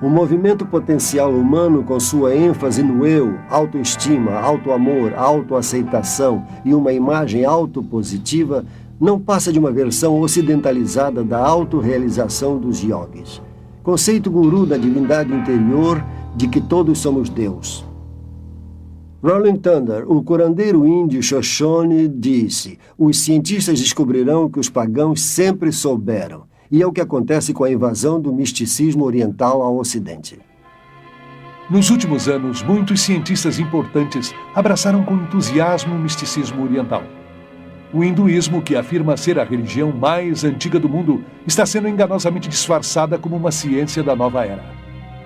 O movimento potencial humano, com sua ênfase no eu, autoestima, autoamor, autoaceitação e uma imagem autopositiva, não passa de uma versão ocidentalizada da autorrealização dos yogis. Conceito guru da divindade interior de que todos somos Deus. Rolling Thunder, o curandeiro índio Shoshone, disse: os cientistas descobrirão que os pagãos sempre souberam. E é o que acontece com a invasão do misticismo oriental ao Ocidente. Nos últimos anos, muitos cientistas importantes abraçaram com entusiasmo o misticismo oriental. O hinduísmo, que afirma ser a religião mais antiga do mundo, está sendo enganosamente disfarçada como uma ciência da nova era.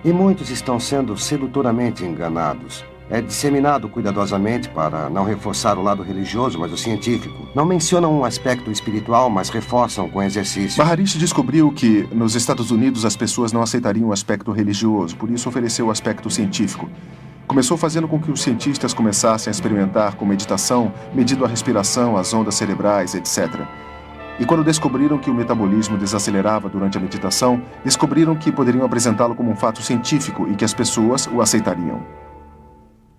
E muitos estão sendo sedutoramente enganados. É disseminado cuidadosamente para não reforçar o lado religioso, mas o científico. Não mencionam um aspecto espiritual, mas reforçam com exercício. Maharishi descobriu que, nos Estados Unidos, as pessoas não aceitariam o aspecto religioso, por isso ofereceu o aspecto científico. Começou fazendo com que os cientistas começassem a experimentar com meditação, medindo a respiração, as ondas cerebrais, etc. E quando descobriram que o metabolismo desacelerava durante a meditação, descobriram que poderiam apresentá-lo como um fato científico e que as pessoas o aceitariam.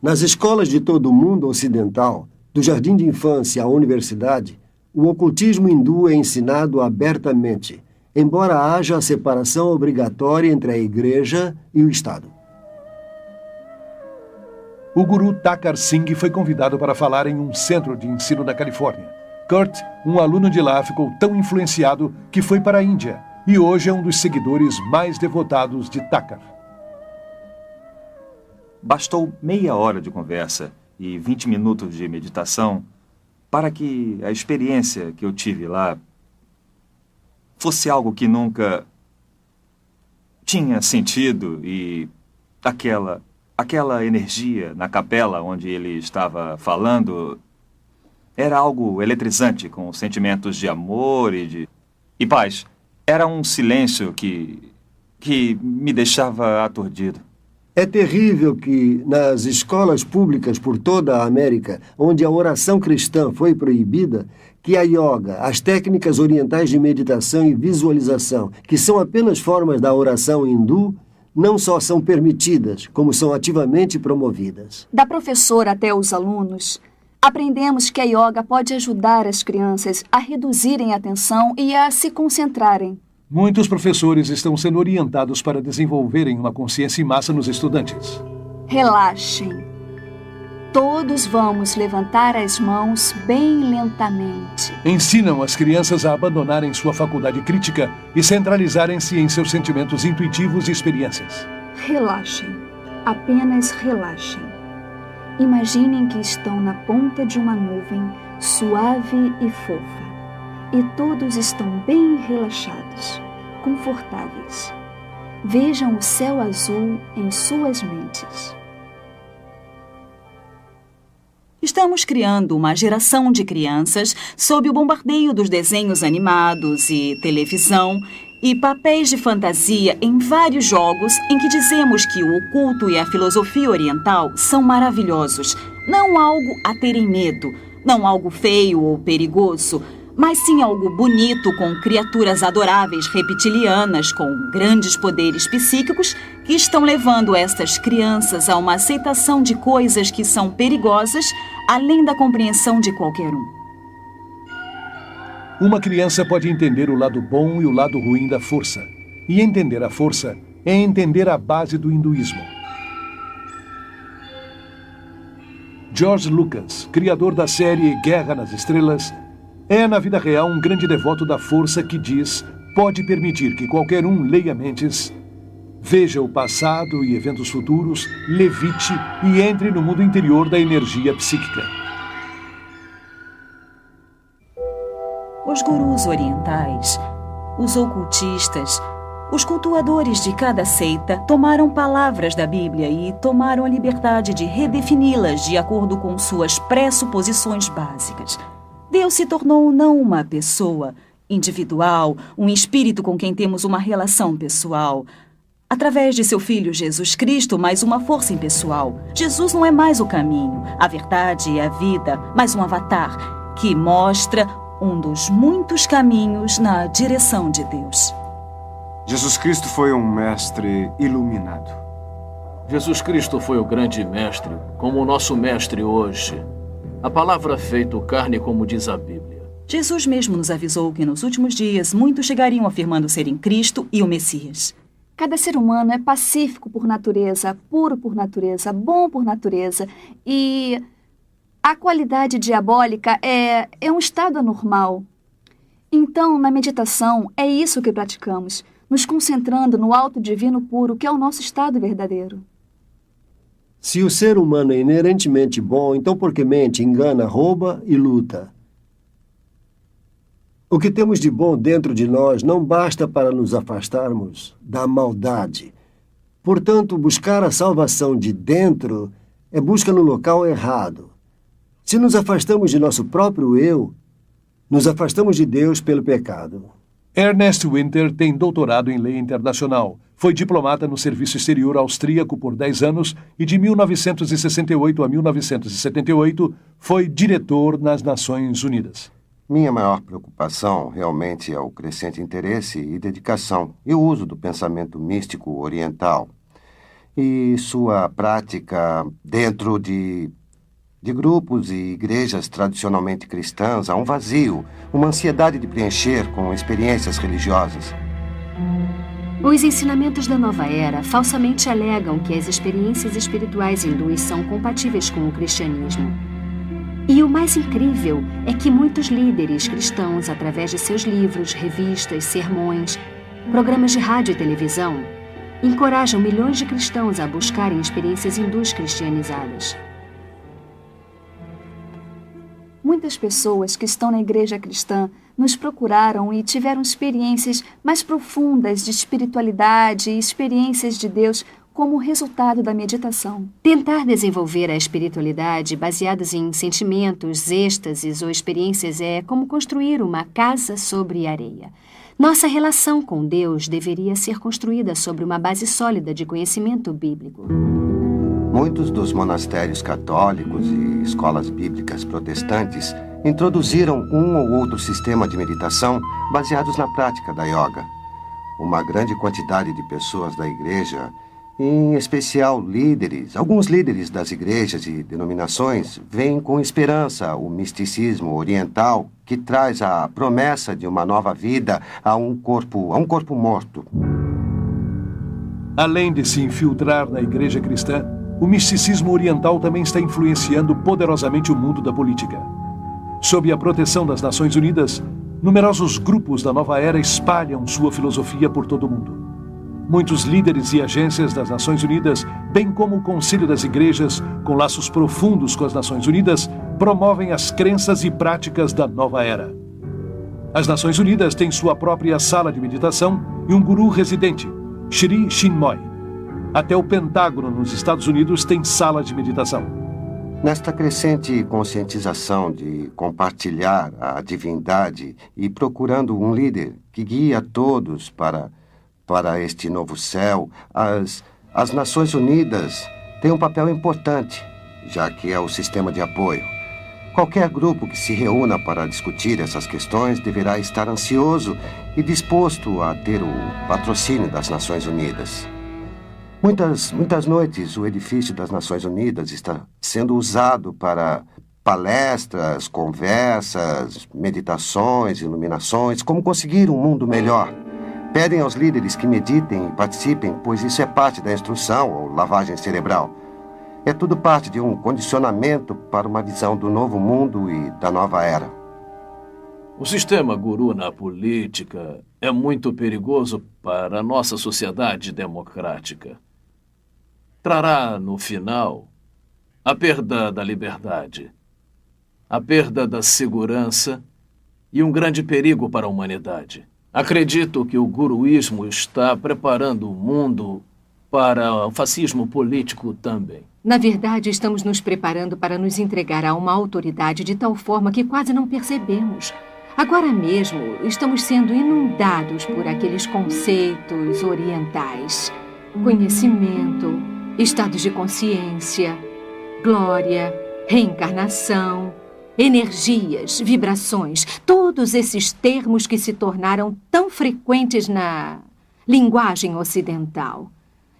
Nas escolas de todo o mundo ocidental, do jardim de infância à universidade, o ocultismo hindu é ensinado abertamente, embora haja a separação obrigatória entre a igreja e o Estado. O guru Thakkar Singh foi convidado para falar em um centro de ensino da Califórnia. Kurt, um aluno de lá, ficou tão influenciado que foi para a Índia e hoje é um dos seguidores mais devotados de Thakkar. Bastou meia hora de conversa e 20 minutos de meditação para que a experiência que eu tive lá fosse algo que nunca tinha sentido e aquela energia na capela onde ele estava falando era algo eletrizante, com sentimentos de amor e paz. Era um silêncio que me deixava aturdido. É terrível que, nas escolas públicas por toda a América, onde a oração cristã foi proibida, que a yoga, as técnicas orientais de meditação e visualização, que são apenas formas da oração hindu, não só são permitidas, como são ativamente promovidas. Da professora até os alunos, aprendemos que a yoga pode ajudar as crianças a reduzirem a tensão e a se concentrarem. Muitos professores estão sendo orientados para desenvolverem uma consciência em massa nos estudantes. Relaxem. Todos vamos levantar as mãos bem lentamente. Ensinam as crianças a abandonarem sua faculdade crítica e centralizarem-se em seus sentimentos intuitivos e experiências. Relaxem. Apenas relaxem. Imaginem que estão na ponta de uma nuvem suave e fofa. E todos estão bem relaxados, confortáveis. Vejam o céu azul em suas mentes. Estamos criando uma geração de crianças sob o bombardeio dos desenhos animados e televisão e papéis de fantasia em vários jogos em que dizemos que o oculto e a filosofia oriental são maravilhosos. Não algo a terem medo, não algo feio ou perigoso, mas sim algo bonito com criaturas adoráveis reptilianas com grandes poderes psíquicos que estão levando estas crianças a uma aceitação de coisas que são perigosas além da compreensão de qualquer um. Uma criança pode entender o lado bom e o lado ruim da força. E entender a força é entender a base do hinduísmo. George Lucas, criador da série Guerra nas Estrelas, é, na vida real, um grande devoto da força que diz pode permitir que qualquer um leia mentes, veja o passado e eventos futuros, levite e entre no mundo interior da energia psíquica. Os gurus orientais, os ocultistas, os cultuadores de cada seita tomaram palavras da Bíblia e tomaram a liberdade de redefini-las de acordo com suas pressuposições básicas. Deus se tornou não uma pessoa individual, um espírito com quem temos uma relação pessoal. Através de seu Filho Jesus Cristo, mais uma força impessoal. Jesus não é mais o caminho, a verdade e a vida, mas um avatar que mostra um dos muitos caminhos na direção de Deus. Jesus Cristo foi um mestre iluminado. Jesus Cristo foi o grande mestre, como o nosso mestre hoje. A palavra feito carne, como diz a Bíblia. Jesus mesmo nos avisou que nos últimos dias muitos chegariam afirmando serem Cristo e o Messias. Cada ser humano é pacífico por natureza, puro por natureza, bom por natureza. E a qualidade diabólica é um estado anormal. Então, na meditação, é isso que praticamos, nos concentrando no alto divino puro, que é o nosso estado verdadeiro. Se o ser humano é inerentemente bom, então por que mente, engana, rouba e luta? O que temos de bom dentro de nós não basta para nos afastarmos da maldade. Portanto, buscar a salvação de dentro é busca no local errado. Se nos afastamos de nosso próprio eu, nos afastamos de Deus pelo pecado. Ernest Winter tem doutorado em lei internacional. Foi diplomata no Serviço Exterior Austríaco por 10 anos e de 1968 a 1978 foi diretor nas Nações Unidas. Minha maior preocupação realmente é o crescente interesse e dedicação e o uso do pensamento místico oriental e sua prática dentro de grupos e igrejas tradicionalmente cristãs. Há um vazio, uma ansiedade de preencher com experiências religiosas. Os ensinamentos da nova era falsamente alegam que as experiências espirituais hindus são compatíveis com o cristianismo. E o mais incrível é que muitos líderes cristãos, através de seus livros, revistas, sermões, programas de rádio e televisão, encorajam milhões de cristãos a buscarem experiências hindus cristianizadas. Muitas pessoas que estão na igreja cristã nos procuraram e tiveram experiências mais profundas de espiritualidade e experiências de Deus como resultado da meditação. Tentar desenvolver a espiritualidade baseadas em sentimentos, êxtases ou experiências é como construir uma casa sobre areia. Nossa relação com Deus deveria ser construída sobre uma base sólida de conhecimento bíblico. Muitos dos monastérios católicos e escolas bíblicas protestantes introduziram um ou outro sistema de meditação baseados na prática da yoga. Uma grande quantidade de pessoas da igreja, em especial líderes, alguns líderes das igrejas e denominações, veem com esperança o misticismo oriental que traz a promessa de uma nova vida a um corpo morto. Além de se infiltrar na igreja cristã, o misticismo oriental também está influenciando poderosamente o mundo da política. Sob a proteção das Nações Unidas, numerosos grupos da nova era espalham sua filosofia por todo o mundo. Muitos líderes e agências das Nações Unidas, bem como o Conselho das Igrejas, com laços profundos com as Nações Unidas, promovem as crenças e práticas da nova era. As Nações Unidas têm sua própria sala de meditação e um guru residente, Sri Chinmoy. Até o Pentágono nos Estados Unidos tem sala de meditação. Nesta crescente conscientização de compartilhar a divindade e procurando um líder que guie a todos para este novo céu, as Nações Unidas têm um papel importante, já que é o sistema de apoio. Qualquer grupo que se reúna para discutir essas questões deverá estar ansioso e disposto a ter o patrocínio das Nações Unidas. Muitas noites, o edifício das Nações Unidas está sendo usado para palestras, conversas, meditações, iluminações, como conseguir um mundo melhor. Pedem aos líderes que meditem e participem, pois isso é parte da instrução ou lavagem cerebral. É tudo parte de um condicionamento para uma visão do novo mundo e da nova era. O sistema guru na política é muito perigoso para a nossa sociedade democrática. Trará, no final, a perda da liberdade, a perda da segurança e um grande perigo para a humanidade. Acredito que o guruísmo está preparando o mundo para o fascismo político também. Na verdade, estamos nos preparando para nos entregar a uma autoridade de tal forma que quase não percebemos. Agora mesmo, estamos sendo inundados por aqueles conceitos orientais. Conhecimento, estados de consciência, glória, reencarnação, energias, vibrações, todos esses termos que se tornaram tão frequentes na linguagem ocidental.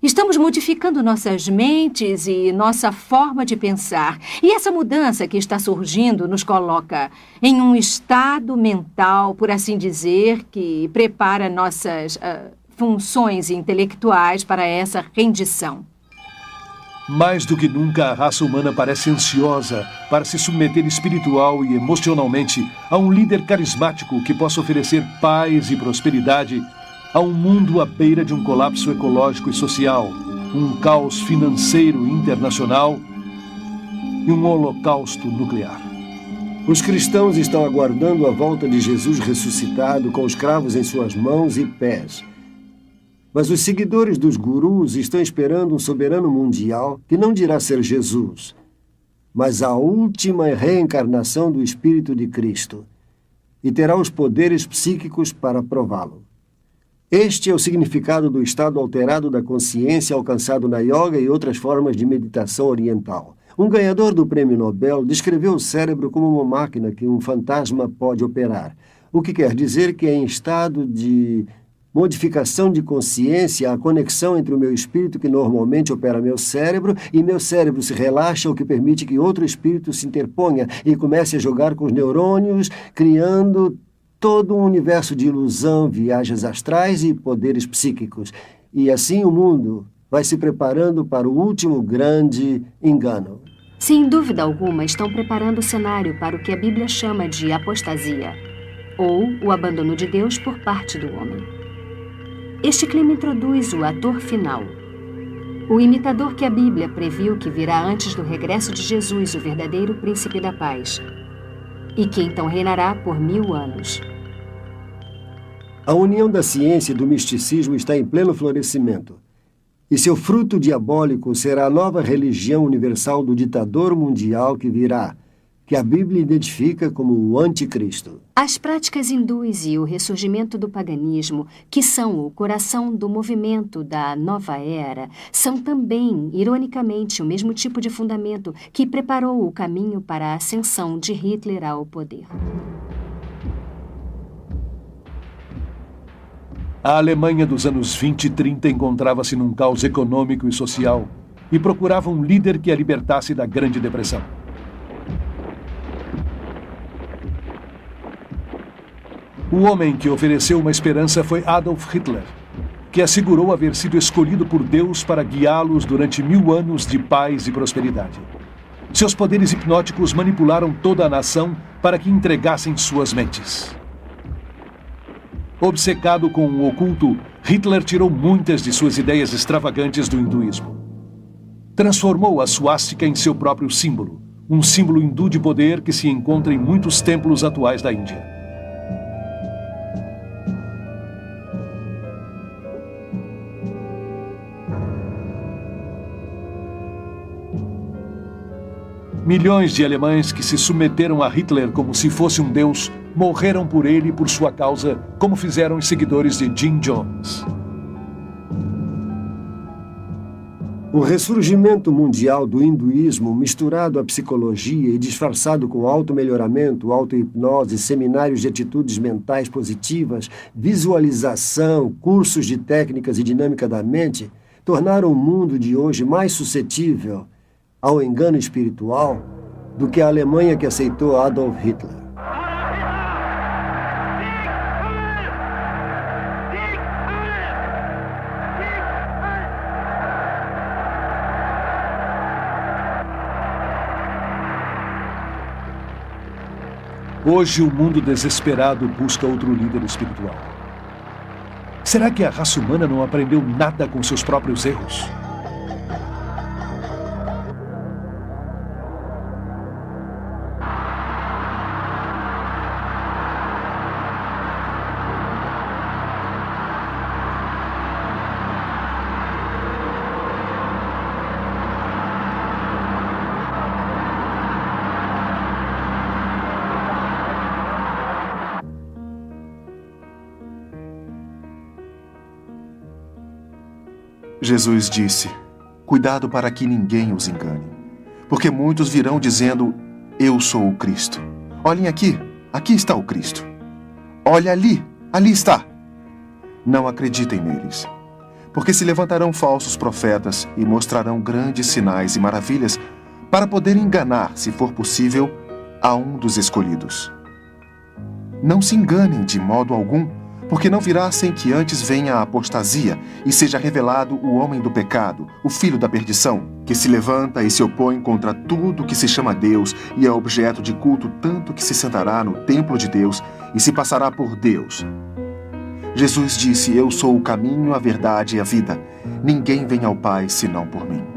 Estamos modificando nossas mentes e nossa forma de pensar. E essa mudança que está surgindo nos coloca em um estado mental, por assim dizer, que prepara nossas funções intelectuais para essa rendição. Mais do que nunca, a raça humana parece ansiosa para se submeter espiritual e emocionalmente a um líder carismático que possa oferecer paz e prosperidade a um mundo à beira de um colapso ecológico e social, um caos financeiro internacional e um holocausto nuclear. Os cristãos estão aguardando a volta de Jesus ressuscitado com os cravos em suas mãos e pés. Mas os seguidores dos gurus estão esperando um soberano mundial que não dirá ser Jesus, mas a última reencarnação do Espírito de Cristo, e terá os poderes psíquicos para prová-lo. Este é o significado do estado alterado da consciência alcançado na yoga e outras formas de meditação oriental. Um ganhador do Prêmio Nobel descreveu o cérebro como uma máquina que um fantasma pode operar, o que quer dizer que em estado de modificação de consciência, a conexão entre o meu espírito que normalmente opera meu cérebro e meu cérebro se relaxa, o que permite que outro espírito se interponha e comece a jogar com os neurônios, criando todo um universo de ilusão, viagens astrais e poderes psíquicos. E assim o mundo vai se preparando para o último grande engano. Sem dúvida alguma, estão preparando o cenário para o que a Bíblia chama de apostasia, ou o abandono de Deus por parte do homem. Este clima introduz o ator final, o imitador que a Bíblia previu que virá antes do regresso de Jesus, o verdadeiro príncipe da paz. e que então reinará por 1000 anos. A união da ciência e do misticismo está em pleno florescimento. E seu fruto diabólico será a nova religião universal do ditador mundial que virá, que a Bíblia identifica como o Anticristo. As práticas hindus e o ressurgimento do paganismo, que são o coração do movimento da nova era, são também, ironicamente, o mesmo tipo de fundamento que preparou o caminho para a ascensão de Hitler ao poder. A Alemanha dos anos 20 e 30 encontrava-se num caos econômico e social e procurava um líder que a libertasse da Grande Depressão. O homem que ofereceu uma esperança foi Adolf Hitler, que assegurou haver sido escolhido por Deus para guiá-los durante 1000 anos de paz e prosperidade. Seus poderes hipnóticos manipularam toda a nação para que entregassem suas mentes. Obcecado com o oculto, Hitler tirou muitas de suas ideias extravagantes do hinduísmo. Transformou a suástica em seu próprio símbolo, um símbolo hindu de poder que se encontra em muitos templos atuais da Índia. Milhões de alemães que se submeteram a Hitler como se fosse um deus morreram por ele e por sua causa, como fizeram os seguidores de Jim Jones. O ressurgimento mundial do hinduísmo, misturado à psicologia e disfarçado com auto-melhoramento, auto-hipnose, seminários de atitudes mentais positivas, visualização, cursos de técnicas e dinâmica da mente, tornaram o mundo de hoje mais suscetível ao engano espiritual do que a Alemanha que aceitou Adolf Hitler. Hoje o mundo desesperado busca outro líder espiritual. Será que a raça humana não aprendeu nada com seus próprios erros? Jesus disse: cuidado para que ninguém os engane, porque muitos virão dizendo: eu sou o Cristo. Olhem aqui, aqui está o Cristo. Olha ali, ali está. Não acreditem neles, porque se levantarão falsos profetas e mostrarão grandes sinais e maravilhas para poder enganar, se for possível, a um dos escolhidos. Não se enganem de modo algum, porque não virá sem que antes venha a apostasia e seja revelado o homem do pecado, o filho da perdição, que se levanta e se opõe contra tudo que se chama Deus e é objeto de culto, tanto que se sentará no templo de Deus e se passará por Deus. Jesus disse: eu sou o caminho, a verdade e a vida. Ninguém vem ao Pai senão por mim.